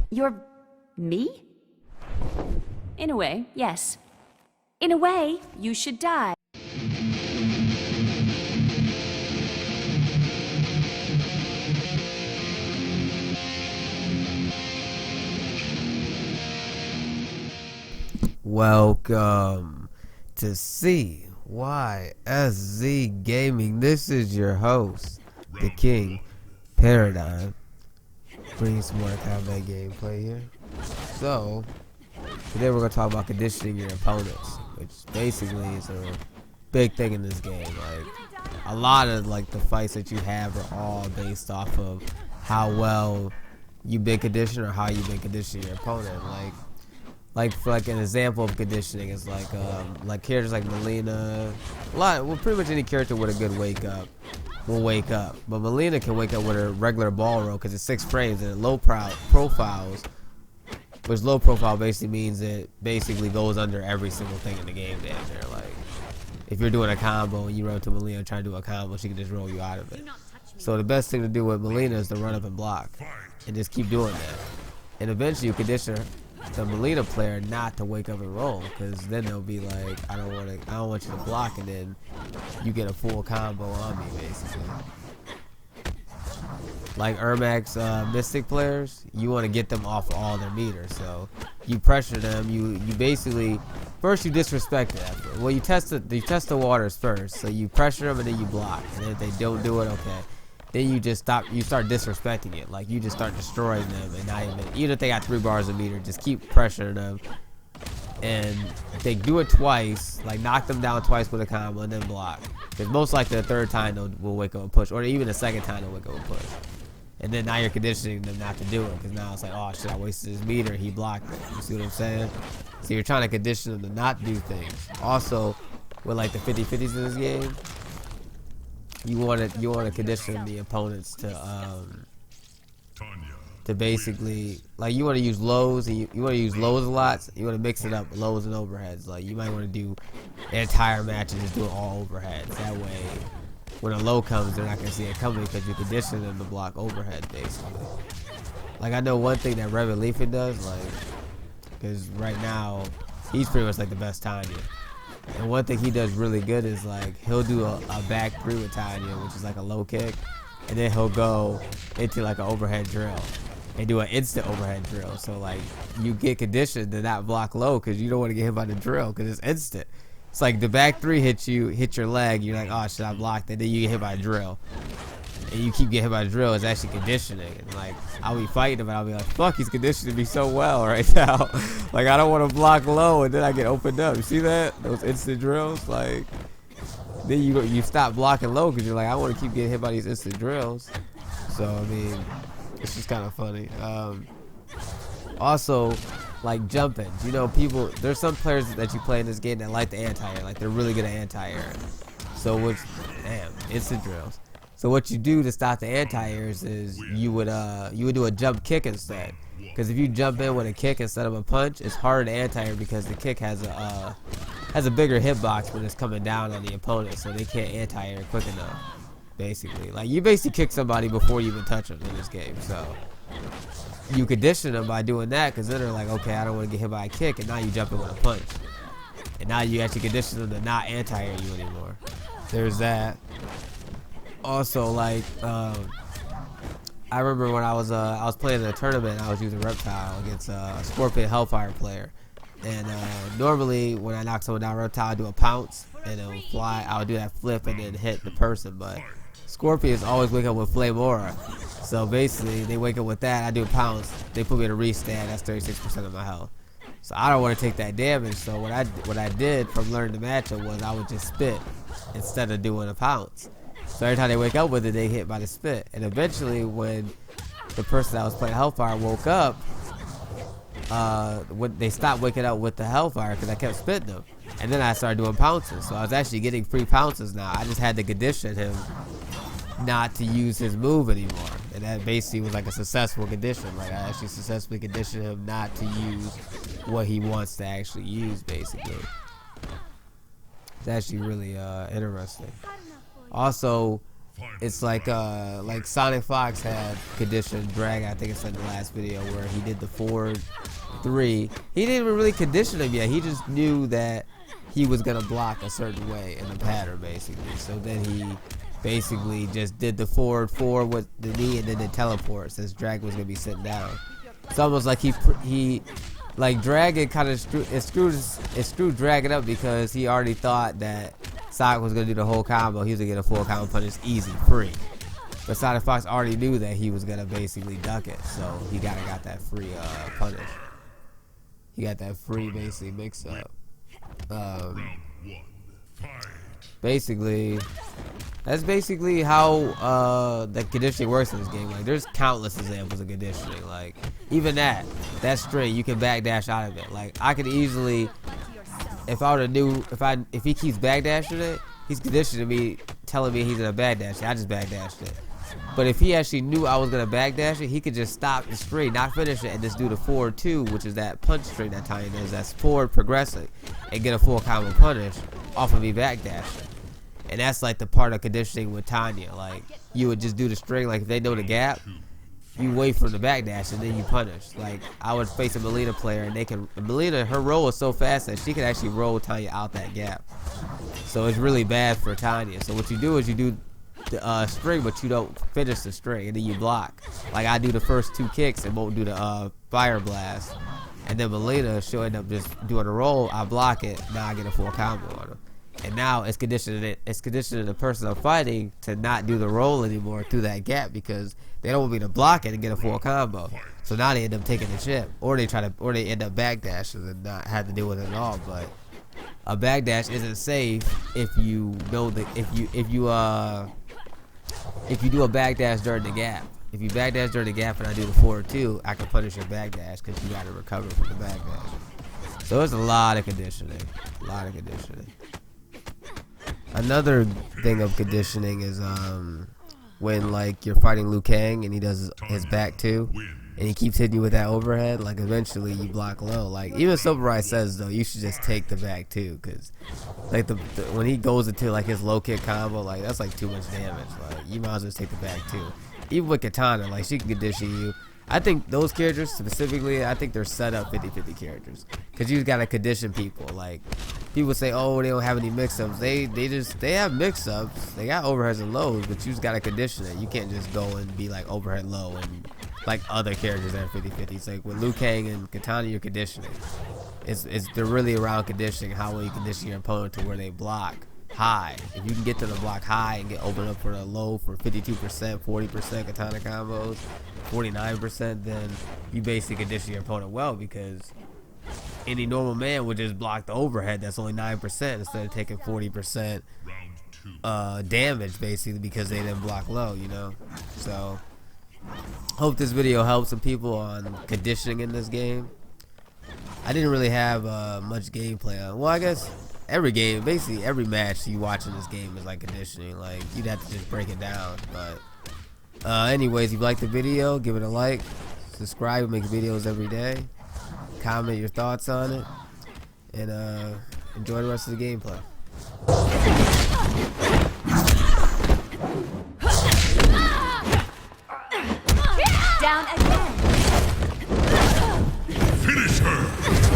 You're... me? In a way, yes. In a way, you should die. Welcome to CYSZ Gaming. This is your host, the King Paradigm. Bringing some more combat gameplay here. So, today we're going to talk about conditioning your opponents, which basically is a big thing in this game. Like, a lot of the fights that you have are all based off of how well you've been conditioned or how you've been conditioning your opponent. For an example of conditioning is like characters like Melina. Pretty much any character with a good wake up will wake up, but Melina can wake up with a regular ball roll because it's 6 frames and low profiles, which low profile basically means it basically goes under every single thing in the game damn near. Like if you're doing a combo and you run to Melina trying to do a combo, she can just roll you out of it. So the best thing to do with Melina is to run up and block and just keep doing that, and eventually you condition the Melina player not to wake up and roll, because then they'll be like, I don't want you to block, and then you get a full combo on me basically. Like Ermac's Mystic players, you want to get them off all their meters, so you pressure them. You basically first you disrespect the effort. Well, you test the waters first, so you pressure them and then you block, and if they don't do it, okay. Then you just start disrespecting it. Like you just start destroying them, and not even if they got 3 bars of meter, just keep pressuring them. And if they do it twice, like knock them down twice with a combo and then block. Because most likely the third time they'll wake up and push, or even the second time they'll wake up and push. And then now you're conditioning them not to do it, because now it's like, oh shit, I wasted his meter, he blocked it. You see what I'm saying? So you're trying to condition them to not do things. Also, with like the 50-50s in this game, you want to condition the opponents to basically, like, you want to use lows, and you want to use lows a lot. So you want to mix it up, lows and overheads. Like you might want to do the entire match and just do it all overheads. That way, when a low comes, they're not gonna see it coming because you condition them to block overhead basically. Like I know one thing that Revan Leafin does, like, because right now he's pretty much like the best Tanya. And one thing he does really good is like he'll do a back 3 with Tanya, which is like a low kick, and then he'll go into like an overhead drill and do an instant overhead drill. So like you get conditioned to not block low because you don't want to get hit by the drill because it's instant. It's like the back 3 hit your leg, you're like, oh shit, I blocked it, then you get hit by a drill. And you keep getting hit by the drill, it's actually conditioning. And like I'll be fighting him and I'll be like, fuck, he's conditioning me so well right now. Like I don't want to block low and then I get opened up. You see that? Those instant drills, like then you stop blocking low because you're like, I want to keep getting hit by these instant drills. So I mean, it's just kind of funny. Also, like jumping, you know, there's some players that you play in this game that like the anti-air, like they're really good at anti-air. So instant drills. So what you do to stop the anti-airs is you would do a jump kick instead. Because if you jump in with a kick instead of a punch, it's harder to anti-air because the kick has a bigger hitbox when it's coming down on the opponent, so they can't anti-air quick enough. Basically, like you basically kick somebody before you even touch them in this game. So you condition them by doing that, because then they're like, okay, I don't want to get hit by a kick, and now you jump in with a punch, and now you actually condition them to not anti-air you anymore. There's that. Also, like, I remember when I was playing in a tournament, I was using Reptile against a Scorpion Hellfire player, and normally when I knock someone down Reptile, I do a pounce and it'll fly. I would do that flip and then hit the person, but Scorpions always wake up with Flame Aura, so basically they wake up with that. I do a pounce, they put me in a restand. That's 36% of my health. So I don't want to take that damage. So what I did from learning the matchup was I would just spit instead of doing a pounce. So every time they wake up with it, they hit by the spit. And eventually, when the person that was playing Hellfire woke up, when they stopped waking up with the Hellfire because I kept spitting them. And then I started doing pounces. So I was actually getting free pounces now. I just had to condition him not to use his move anymore. And that basically was like a successful condition. Like I actually successfully conditioned him not to use what he wants to actually use, basically. It's actually really interesting. Also, it's like Sonic Fox had conditioned drag. I think it's in the last video where he did the forward 3. He didn't even really condition him yet. He just knew that he was gonna block a certain way in the pattern, basically. So then he basically just did the forward 4 with the knee and then the teleport, since drag was gonna be sitting down. It's almost like he like Dragon kind of screwed Dragon up, because he already thought that Sonic was gonna do the whole combo. He was gonna get a full combo punish easy, free. But Sonic Fox already knew that he was gonna basically duck it, so he got that free punish. He got that free basically mix up. Basically, that's basically how the conditioning works in this game. Like, there's countless examples of conditioning. Like, even that string, you can backdash out of it. Like, I could easily, if I would have knew, if he keeps backdashing it, he's conditioning me, telling me he's gonna backdash it. I just backdashed it. But if he actually knew I was gonna backdash it, he could just stop the string, not finish it, and just do the forward 2, which is that punch string that Tanya does. That's forward progressing, and get a full combo punish off of me backdashing. And that's like the part of conditioning with Tanya. Like, you would just do the string. Like, if they know the gap, you wait for the backdash and then you punish. Like, I would face a Melina player, and Melina, her roll is so fast that she can actually roll Tanya out that gap. So it's really bad for Tanya. So what you do is you do the string, but you don't finish the string, and then you block. Like, I do the first 2 kicks and won't do the fire blast, and then Melina, she'll end up just doing a roll. I block it. Now I get a full combo on her. And now it's conditioning the person I'm fighting to not do the roll anymore through that gap, because they don't want me to block it and get a full combo. So now they end up taking the chip, or they end up backdashing and not have to deal with it at all. But a backdash isn't safe if you know that if you do a backdash during the gap. If you backdash during the gap and I do the forward 2, I can punish your backdash because you got to recover from the backdash. So it's a lot of conditioning. Another thing of conditioning is when, like, you're fighting Liu Kang and he does his back 2 and he keeps hitting you with that overhead. Like, eventually you block low. Like, even Silvereye says, though, you should just take the back 2, because like when he goes into like his low kick combo, like, that's like too much damage. Like, you might as well just take the back 2. Even with Katana, like, she can condition you. I think those characters specifically, I think they're set up 50-50 characters, because you gotta condition people. Like, people say, oh, they don't have any mix-ups. They have mix-ups. They got overheads and lows, but you just gotta condition it. You can't just go and be like overhead low and like other characters that are 50-50. It's like with Liu Kang and Katana, you're conditioning. They're really around conditioning, how will you condition your opponent to where they block high. If you can get to the block high and get open up for the low for 52%, 40% Katana combos, 49%, then you basically condition your opponent well, because any normal man would just block the overhead that's only 9% instead of taking 40% damage, basically, because they didn't block low, you know. So hope this video helps some people on conditioning in this game. I didn't really have much gameplay on. Well, I guess every game, basically every match you watch in this game is like conditioning. Like, you'd have to just break it down. But anyways, if you like the video, give it a like, subscribe. We make videos every day. Comment your thoughts on it, and enjoy the rest of the gameplay. Down again. Finish her!